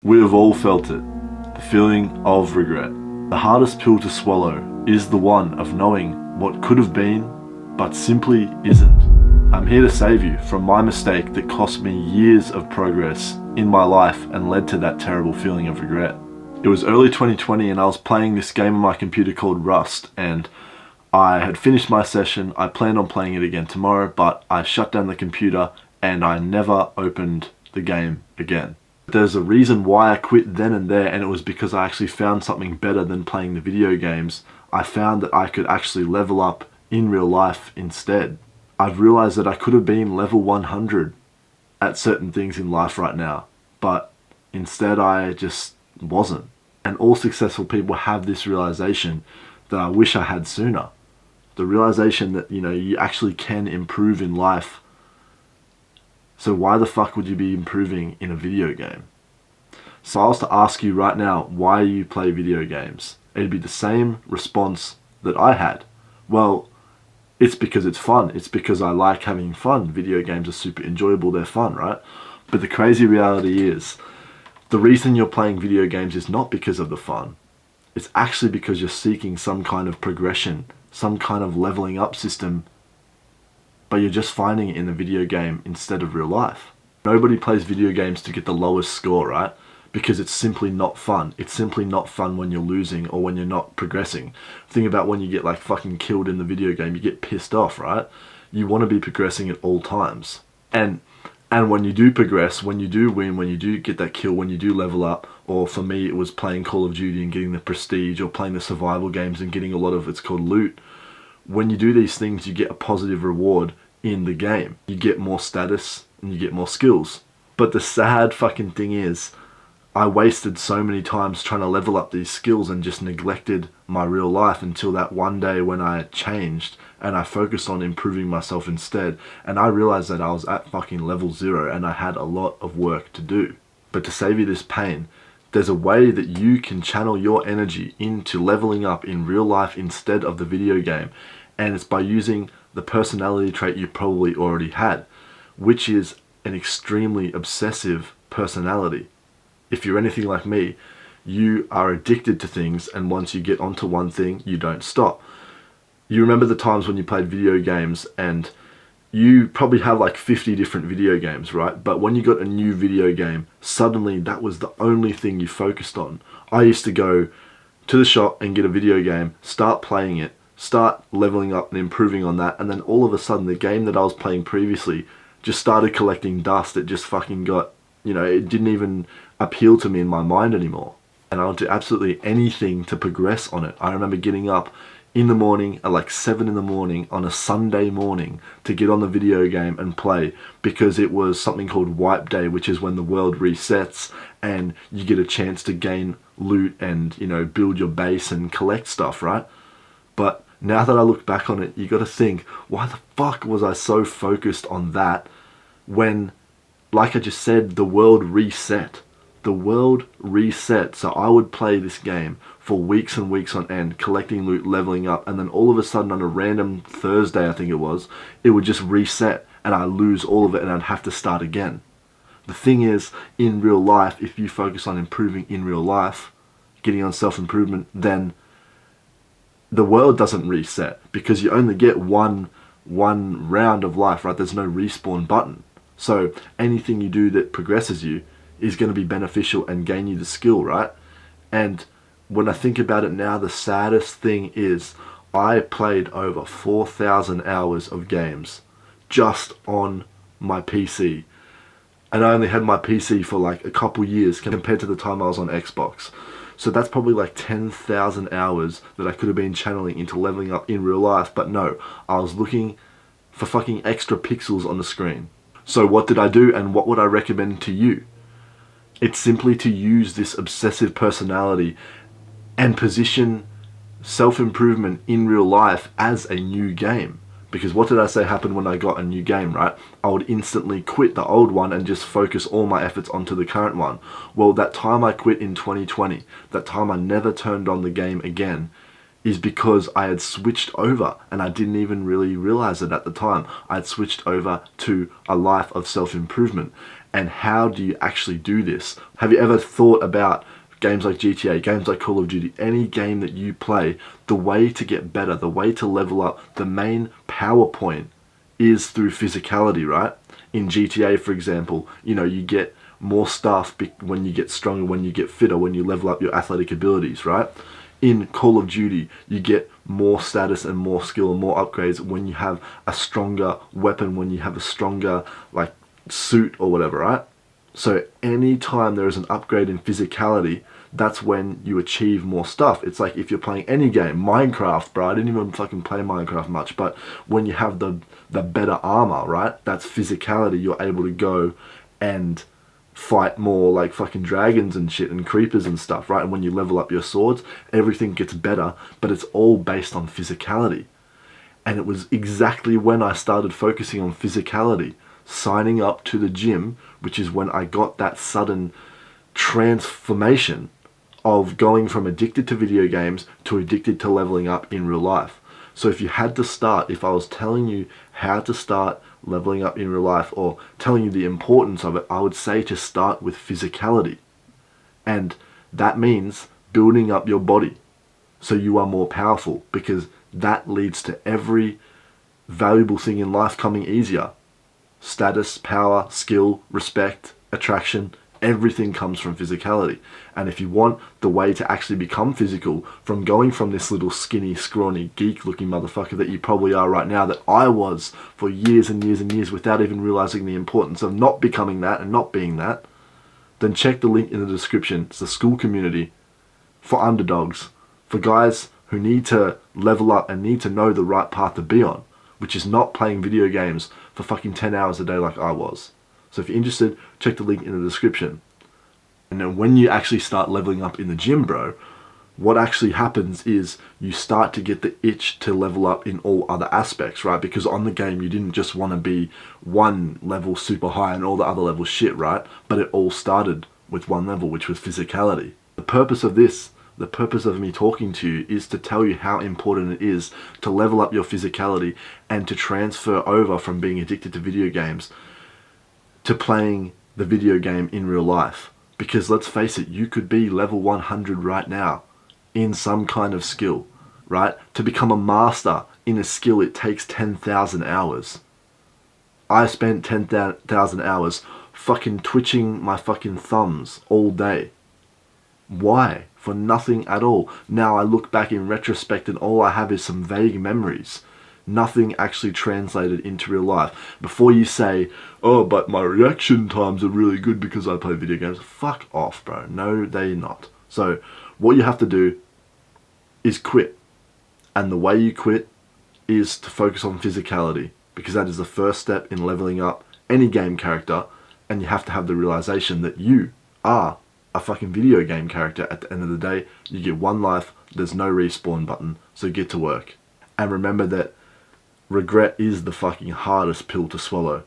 We have all felt it, the feeling of regret. The hardest pill to swallow is the one of knowing what could have been, but simply isn't. I'm here to save you from my mistake that cost me years of progress in my life and led to that terrible feeling of regret. It was early 2020 and I was playing this game on my computer called Rust, and I had finished my session. I planned on playing it again tomorrow, but I shut down the computer and I never opened the game again. There's a reason why I quit then and there, and it was because I actually found something better than playing the video games. I found that I could actually level up in real life instead. I've realized that I could have been level 100 at certain things in life right now, but instead I just wasn't. And all successful people have this realization that I wish I had sooner. The realization that, you actually can improve in life. So why the fuck would you be improving in a video game? So I was to ask you right now why you play video games. It'd be the same response that I had. Well, it's because it's fun. It's because I like having fun. Video games are super enjoyable. They're fun, right? But the crazy reality is, the reason you're playing video games is not because of the fun. It's actually because you're seeking some kind of progression, some kind of leveling up system, but you're just finding it in the video game instead of real life. Nobody plays video games to get the lowest score, right? Because it's simply not fun. It's simply not fun when you're losing or when you're not progressing. Think about when you get like fucking killed in the video game, you get pissed off, right? You want to be progressing at all times. And when you do progress, when you do win, when you do get that kill, when you do level up, or for me it was playing Call of Duty and getting the prestige, or playing the survival games and getting a lot of, it's called loot. When you do these things, you get a positive reward in the game. You get more status and you get more skills. But the sad fucking thing is, I wasted so many times trying to level up these skills and just neglected my real life until that one day when I changed and I focused on improving myself instead. And I realized that I was at fucking level 0 and I had a lot of work to do. But to save you this pain, there's a way that you can channel your energy into leveling up in real life instead of the video game. And it's by using the personality trait you probably already had, which is an extremely obsessive personality. If you're anything like me, you are addicted to things, and once you get onto one thing, you don't stop. You remember the times when you played video games and you probably have like 50 different video games, right? But when you got a new video game, suddenly that was the only thing you focused on. I used to go to the shop and get a video game, start playing it, start leveling up and improving on that, and then all of a sudden the game that I was playing previously just started collecting dust. It just fucking got, it didn't even appeal to me in my mind anymore. And I would do absolutely anything to progress on it. I remember getting up in the morning at like 7 in the morning on a Sunday morning to get on the video game and play, because it was something called wipe day, which is when the world resets and you get a chance to gain loot and, build your base and collect stuff, right? But now that I look back on it, you got to think, why the fuck was I so focused on that when, like I just said, the world reset? The world reset. So I would play this game for weeks and weeks on end, collecting loot, leveling up, and then all of a sudden on a random Thursday, I think it would just reset and I'd lose all of it and I'd have to start again. The thing is, in real life, if you focus on improving in real life, getting on self-improvement, then the world doesn't reset, because you only get one round of life, right? There's no respawn button. So anything you do that progresses you is going to be beneficial and gain you the skill, right? And when I think about it now, the saddest thing is I played over 4,000 hours of games just on my PC. And I only had my PC for like a couple years compared to the time I was on Xbox. So that's probably like 10,000 hours that I could have been channeling into leveling up in real life. But no, I was looking for fucking extra pixels on the screen. So what did I do, and what would I recommend to you? It's simply to use this obsessive personality and position self-improvement in real life as a new game. Because what did I say happened when I got a new game, right? I would instantly quit the old one and just focus all my efforts onto the current one. Well, that time I quit in 2020, that time I never turned on the game again, is because I had switched over, and I didn't even really realize it at the time. I had switched over to a life of self-improvement. And how do you actually do this? Have you ever thought about games like GTA, games like Call of Duty, any game that you play, the way to get better, the way to level up, the main power point is through physicality, right? In GTA, for example, you get more stuff when you get stronger, when you get fitter, when you level up your athletic abilities, right? In Call of Duty, you get more status and more skill and more upgrades when you have a stronger weapon, when you have a stronger suit or whatever, right? So anytime there is an upgrade in physicality, that's when you achieve more stuff. It's like if you're playing any game, Minecraft, bro. I didn't even fucking play Minecraft much, but when you have the better armor, right? That's physicality. You're able to go and fight more like fucking dragons and shit and creepers and stuff, right? And when you level up your swords, everything gets better, but it's all based on physicality. And it was exactly when I started focusing on physicality, signing up to the gym, which is when I got that sudden transformation of going from addicted to video games to addicted to leveling up in real life. So if you had to start, if I was telling you how to start leveling up in real life or telling you the importance of it, I would say to start with physicality. And that means building up your body so you are more powerful, because that leads to every valuable thing in life coming easier. Status, power, skill, respect, attraction, everything comes from physicality. And if you want the way to actually become physical, from going from this little skinny, scrawny, geek-looking motherfucker that you probably are right now, that I was for years and years and years without even realizing the importance of not becoming that and not being that, then check the link in the description. It's the school community for underdogs, for guys who need to level up and need to know the right path to be on, which is not playing video games for fucking 10 hours a day like I was. So if you're interested, check the link in the description. And then when you actually start leveling up in the gym, bro, what actually happens is you start to get the itch to level up in all other aspects, right? Because on the game, you didn't just want to be one level super high and all the other levels shit, right? But it all started with one level, which was physicality. The purpose of this, the purpose of me talking to you, is to tell you how important it is to level up your physicality and to transfer over from being addicted to video games to playing the video game in real life. Because let's face it, you could be level 100 right now in some kind of skill, right? To become a master in a skill, it takes 10,000 hours. I spent 10,000 hours fucking twitching my fucking thumbs all day. Why? For nothing at all. Now I look back in retrospect and all I have is some vague memories. Nothing actually translated into real life. Before you say, oh, but my reaction times are really good because I play video games. Fuck off, bro. No, they're not. So what you have to do is quit. And the way you quit is to focus on physicality, because that is the first step in leveling up any game character. And you have to have the realization that you are a fucking video game character. At the end of the day, you get one life. There's no respawn button. So get to work. And remember that regret is the fucking hardest pill to swallow.